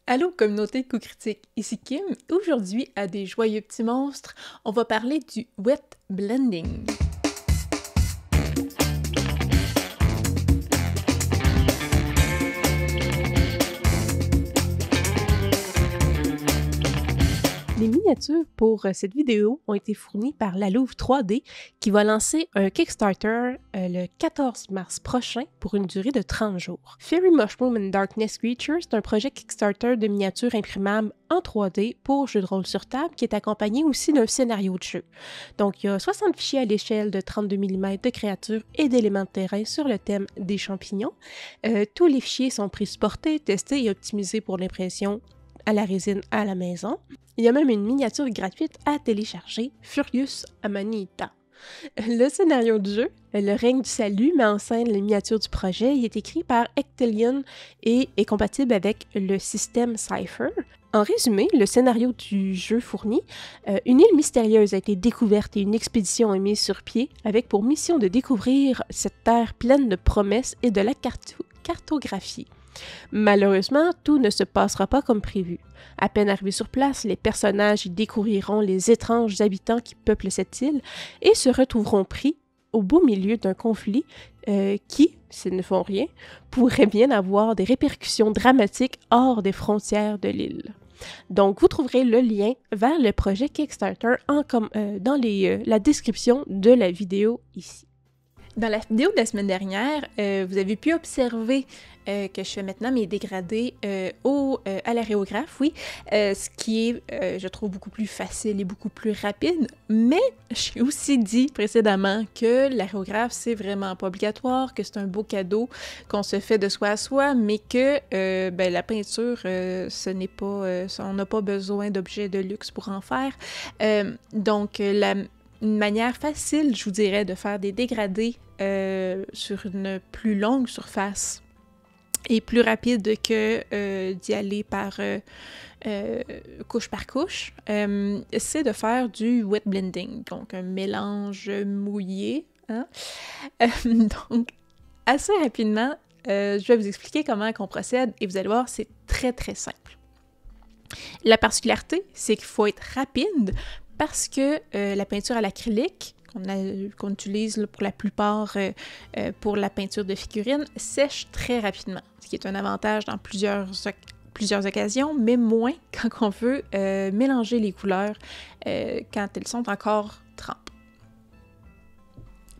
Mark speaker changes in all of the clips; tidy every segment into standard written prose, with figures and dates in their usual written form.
Speaker 1: Allô communauté de coups critiques, ici Kim. Aujourd'hui, à des joyeux petits monstres, on va parler du wet blending. Les miniatures pour cette vidéo ont été fournies par La Louve 3D qui va lancer un Kickstarter le 14 mars prochain pour une durée de 30 jours. Fairy Mushroom and Darkness Creatures est un projet Kickstarter de miniatures imprimables en 3D pour jeux de rôle sur table qui est accompagné aussi d'un scénario de jeu. Donc il y a 60 fichiers à l'échelle de 32 mm de créatures et d'éléments de terrain sur le thème des champignons. Tous les fichiers sont présportés, testés et optimisés pour l'impression à la résine à la maison. Il y a même une miniature gratuite à télécharger, Furious Amanita. Le scénario du jeu, Le règne du salut, met en scène les miniatures du projet. Il est écrit par Ectelion et est compatible avec le système Cypher. En résumé, le scénario du jeu fourni, une île mystérieuse a été découverte et une expédition est mise sur pied avec pour mission de découvrir cette terre pleine de promesses et de la cartographier. Malheureusement, tout ne se passera pas comme prévu. À peine arrivés sur place, les personnages y découvriront les étranges habitants qui peuplent cette île et se retrouveront pris au beau milieu d'un conflit qui, s'ils ne font rien, pourrait bien avoir des répercussions dramatiques hors des frontières de l'île. Donc, vous trouverez le lien vers le projet Kickstarter dans la description de la vidéo ici. Dans la vidéo de la semaine dernière, vous avez pu observer que je fais maintenant mes dégradés à l'aréographe, oui, ce qui est, je trouve, beaucoup plus facile et beaucoup plus rapide, mais j'ai aussi dit précédemment que l'aréographe, c'est vraiment pas obligatoire, que c'est un beau cadeau qu'on se fait de soi à soi, mais que la peinture, ce n'est pas, on n'a pas besoin d'objets de luxe pour en faire. Donc, une manière facile, je vous dirais, de faire des dégradés sur une plus longue surface et plus rapide que d'y aller par couche par couche, c'est de faire du wet blending, donc un mélange mouillé. Hein? Donc, assez rapidement, je vais vous expliquer comment on procède et vous allez voir, c'est très très simple. La particularité, c'est qu'il faut être rapide parce que la peinture à l'acrylique, qu'on utilise là, pour la plupart pour la peinture de figurines, sèche très rapidement, ce qui est un avantage dans plusieurs occasions, mais moins quand on veut mélanger les couleurs quand elles sont encore trempées.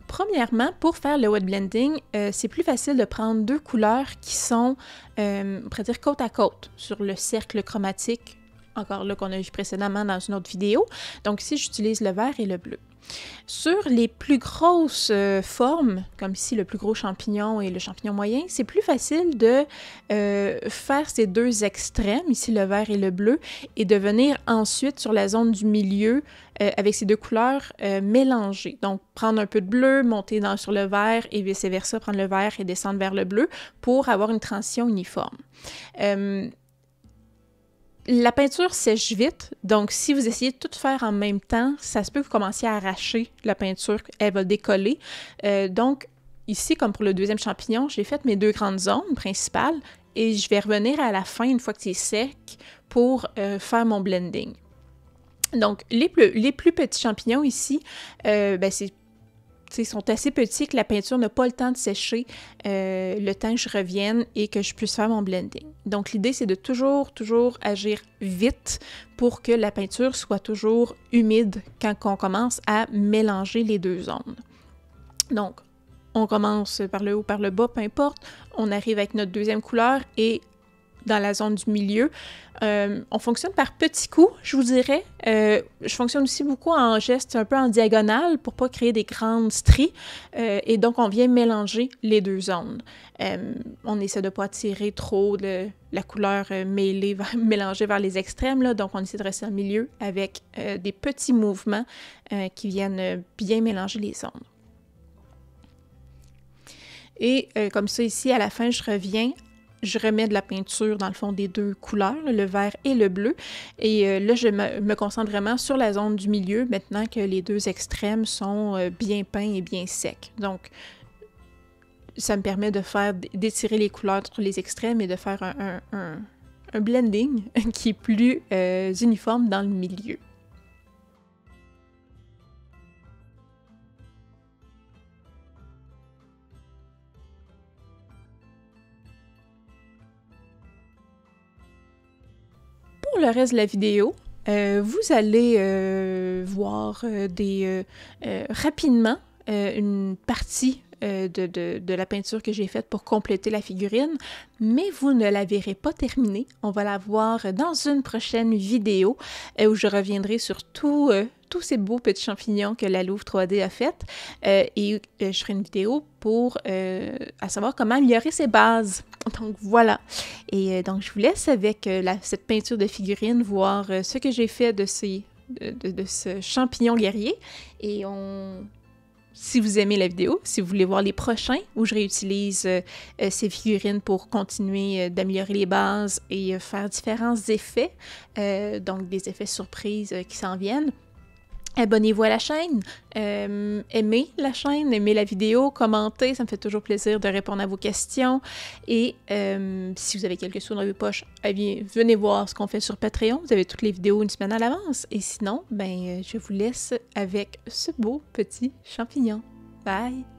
Speaker 1: Premièrement, pour faire le wet blending, c'est plus facile de prendre deux couleurs qui sont, on pourrait dire, côte à côte sur le cercle chromatique, encore là qu'on a vu précédemment dans une autre vidéo. Donc ici, j'utilise le vert et le bleu. Sur les plus grosses formes, comme ici le plus gros champignon et le champignon moyen, c'est plus facile de faire ces deux extrêmes, ici le vert et le bleu, et de venir ensuite sur la zone du milieu avec ces deux couleurs mélangées. Donc prendre un peu de bleu, monter sur le vert et vice-versa, prendre le vert et descendre vers le bleu pour avoir une transition uniforme. La peinture sèche vite, donc si vous essayez de tout faire en même temps, ça se peut que vous commenciez à arracher la peinture, elle va décoller. Donc ici, comme pour le deuxième champignon, j'ai fait mes deux grandes zones principales et je vais revenir à la fin, une fois que c'est sec, pour faire mon blending. Donc les plus petits champignons ici, sont assez petits que la peinture n'a pas le temps de sécher le temps que je revienne et que je puisse faire mon blending. Donc, l'idée, c'est de toujours agir vite pour que la peinture soit toujours humide quand on commence à mélanger les deux zones. Donc, on commence par le haut, par le bas, peu importe. On arrive avec notre deuxième couleur et dans la zone du milieu. On fonctionne par petits coups, je vous dirais. Je fonctionne aussi beaucoup en gestes un peu en diagonale pour pas créer des grandes stries. Et donc, on vient mélanger les deux zones. On essaie de pas attirer trop la couleur mélangée vers les extrêmes. Là, donc, on essaie de rester au milieu avec des petits mouvements qui viennent bien mélanger les zones. Et comme ça, ici, à la fin, je reviens. Je remets de la peinture dans le fond des deux couleurs, le vert et le bleu. Et là, je me concentre vraiment sur la zone du milieu, maintenant que les deux extrêmes sont bien peints et bien secs. Donc, ça me permet d'étirer les couleurs entre les extrêmes et de faire un blending qui est plus uniforme dans le milieu. Pour le reste de la vidéo, vous allez voir rapidement une partie de la peinture que j'ai faite pour compléter la figurine, mais vous ne la verrez pas terminée. On va la voir dans une prochaine vidéo où je reviendrai sur tous ces beaux petits champignons que la Louvre 3D a fait et je ferai une vidéo pour à savoir comment améliorer ses bases. Donc voilà. Et donc je vous laisse avec cette peinture de figurine voir ce que j'ai fait de ce champignon guerrier et si vous aimez la vidéo, si vous voulez voir les prochains où je réutilise ces figurines pour continuer d'améliorer les bases et faire différents effets, donc des effets surprises qui s'en viennent, abonnez-vous à la chaîne, aimez la chaîne, aimez la vidéo, commentez, ça me fait toujours plaisir de répondre à vos questions. Et si vous avez quelque chose dans vos poches, venez voir ce qu'on fait sur Patreon. Vous avez toutes les vidéos une semaine à l'avance. Et sinon, je vous laisse avec ce beau petit champignon. Bye!